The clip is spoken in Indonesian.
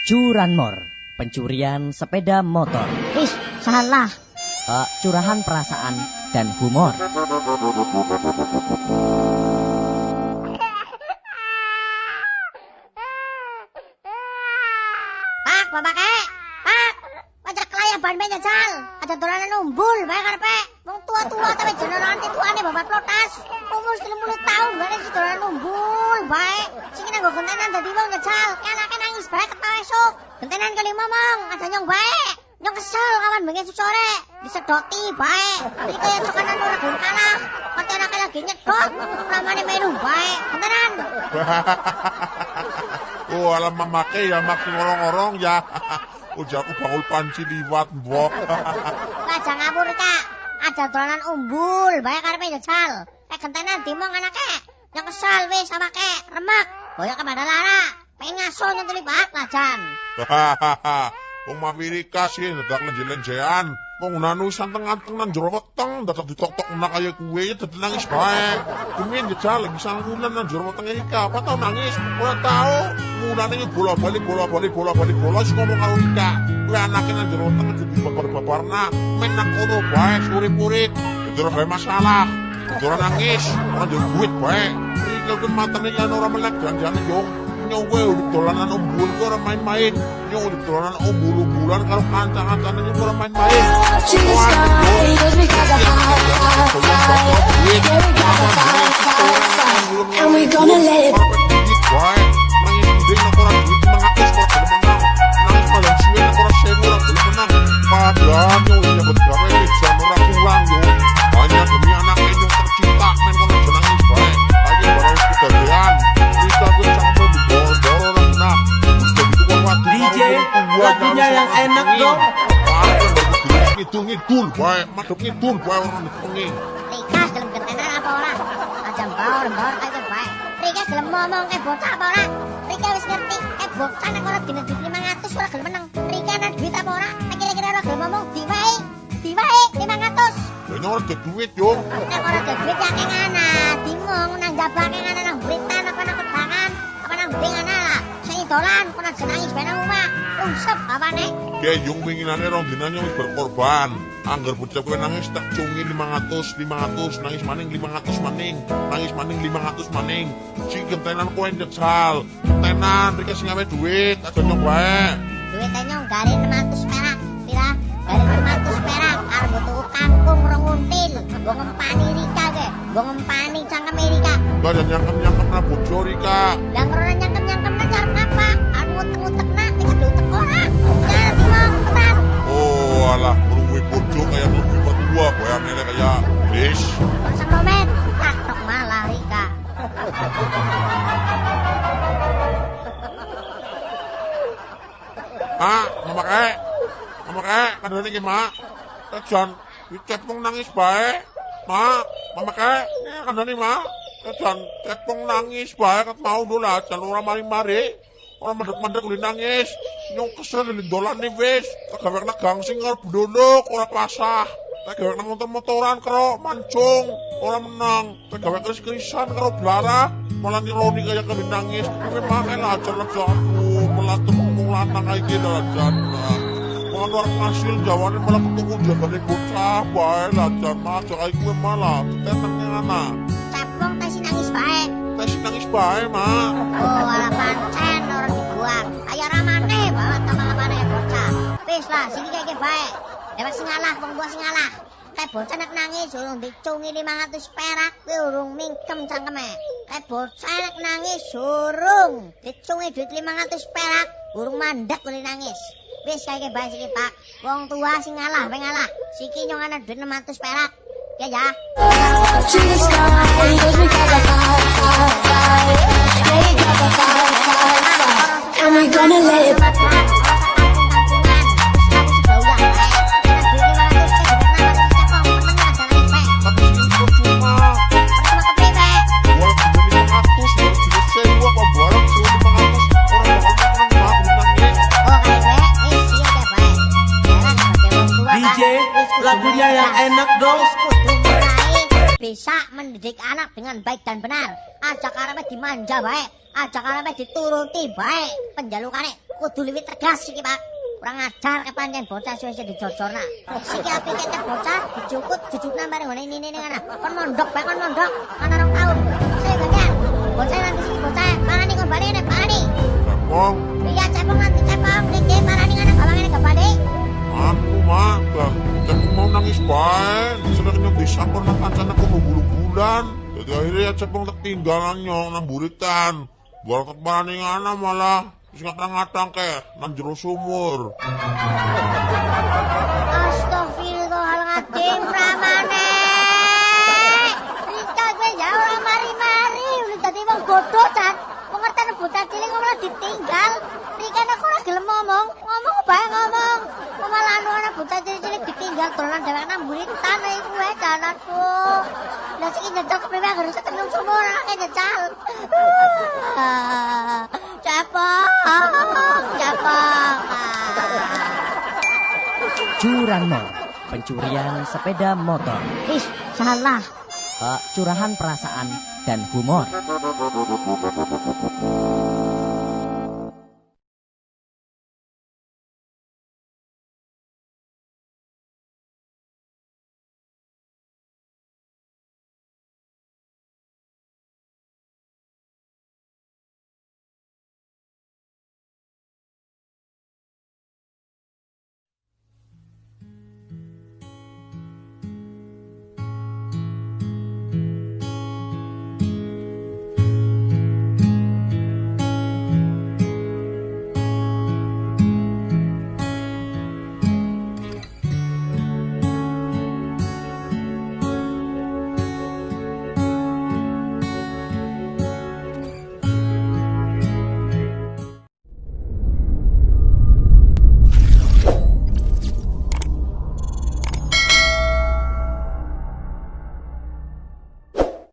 Curanmor, pencurian sepeda motor. Ih, salah. Curahan perasaan dan humor. Pak, bapak kek. Pak, pajak kelayaban be jajal. Ada dolanan umbul bae karepe. Wong tua-tua tapi jenengan tituane babat plotas. Umur 30 tahun bae si dolanan umbul bae. Sing nggo gentenan dadi wong jajal. Anake nangis bae ketawa esuk. Gentenan kali ngomong, ada nyong bae. Nyong kesel kawan bengi sore. Disedoti bae. Iki kaya cokanan ora gelem kalah. Kate anake lagi nyedot. Ramane melu bae. Gentenan. Oh, alam mamake ya makin ngorong-ngorong ya. Ujar aku bangul panci liwat mbok. Aja ngawur Kak. Ada dolanan umbul bae karepe jajal. Gentenan dimong anake. Nyong kesel wis sama kek remek. Boyo ke Bandalara. Pengen ngaso nyentuli bak lajan. Wong Amerika sih dadak lenje-lenjean. Wong nanusan tengah-tengah nang jero weteng dadak ditok-tok menak kaya kuwe dadi nangis bae. Kuwi jajal lagi sanggunan nang jero weteng iki apa tau nangis? Ora tau. Mulane bola-balik sing ngomong karo Ika. Kuwi anake nang jero weteng jadi babar-babarna. Menak ngono bae urip-urip. Jero bae masalah. Jero nangis, ora duit bae. Iki kuwi matane yen ora melek janjane yo. Nyong gue udah dolanan umbul gue orang main-main. Nyong udah dolanan umbul-umbulan kalau kancang-kancang nyong orang main-main. And we gonna let it. Lagunya yang enak dong. Ngidul bae, madhep ngidul bae orang bengi. Rika gelem gentenan apa ora? Aja mbor-mbor kaya bae. Rika gelem ngomong kayak bocah apa ora? Rika wis ngerti kayak bocah nek ora dina duit 500 ora gelem meneng. Rika ana duit apa ora? Kira-kira ora gelem ngomong diwae 500. Lah ora ada duit yo. Nek ora ada duit ya keng ana, bingung nang jabake ana nang Britan apa nang kedangan, apa nang bing ana lah. Sing dolan kono jenangis bae nang omah. Usep apane? Ya yung winginane rong dinane wis berkorban. Angger bocah kowe nangis tak cungi 500, nangis maning 500 maning, nangis maning 500 maning. Sing gentenan kowe njejal. Tenan rek sing gawe duit, aja nyong bae. Duite nyong gari 600 perak. Pira? Gari 600 perak arep tuku kangkung rong until. Gua ngempani Rika ge. Gua ngempani cangkem Rika. Gak ada nyangkem-nyangkem na bojo Rika. Lah ngrono nyangkem-nyangkem na arep apa? Arep ngutek-ngutek na tinggal diutek ora. Jangan dimong tenan. Oh alah, ruwe bojo kaya lebih berdua bayangnya kayak bis. Konsep romet, taktok malah Rika. Mama kek, kadang ini mak, kejan, dicepung nangis baik, mama kek, kadang ini mak, kejan, cepung nangis baik, kat mau dulu lah, jangan orang mari-mari, orang mandek-mandek li nangis, nyong kesel li dolan nih wis, kagawek na gangsing ngarep duduk, orang pasah, kagawek na motor-motoran karo mancung, orang menang, kagawek keris-kerisan karo belara, malah nironi kayak kali nangis, tapi makan aja lah jatuh, malah temung lanang kayak gini lah jatuh. Malah luar hasil jawabannya malah ketemu jabane bocah bae lah jan aja kayak gue malah tenangnya anak. Cepung tesi nangis bae. Tesi nangis bae mak. Oh ala pancen orang dibuang. Ayo ramane bawa tambah-tambahane bocah. Wis lah sini kayak bae. Dewek sing ngalah wong tua sing ngalah. Kayak bocah nek nangis urung dicungi 500 perak kuwi urung mingkem cangkeme. Kayak bocah nek nangis urung dicungi duit 500 perak urung mandek kuwi nangis. Wis kayak bae siki Pak. Wong tua sing ngalah wae ngalah. Siki nyong ana duit 600 perak. Ya ya. And we gonna let it. Lagunya yang enak dong. Bisa mendidik anak dengan baik dan benar. Ajak arepe dimanja baik, ajak arepe dituruti baik. Penjalukane kudu luwih tegas iki, Pak. Kurang ajar kepancen bocah suwe-suwe dijojorna. Siki api kete bocah dijukut jujukna bareng ngene ini ngene. Kon mondok bae kon mondok. Ana 2 tahun. Saya bagian. Bocah nanti sini bocah. Parani kon bali nek parani. Cepong, Iya cepong nanti cepong. Dike parani ngene gawangane kebali. aku mak, cepong mau nangis bae. Sebenarnya bisa pernah kancan aku mau bulu-bulan. Jadi akhirnya cepong ketinggalan nyong nang buritan. Baru keparani ngana malah. Terus ngatang-ngatang ke, nang jero sumur. Astagfirullahaladzim Pramane. Rika gue ya ora mari-mari. Udah jadi wong bodoh Chan. Pengertian bocah cilik malah ditinggal. Rika nek ora gelem ngomong bae ngomong. Malah anu ana bocah cilik ditinggal dolan dhewek nang buritan iku wae jananku. Lah sing nyedok priwe harus ketemu sumur anake nyecal. Cepong. Curanmor, pencurian sepeda motor. Ih, salah. Curahan perasaan dan humor.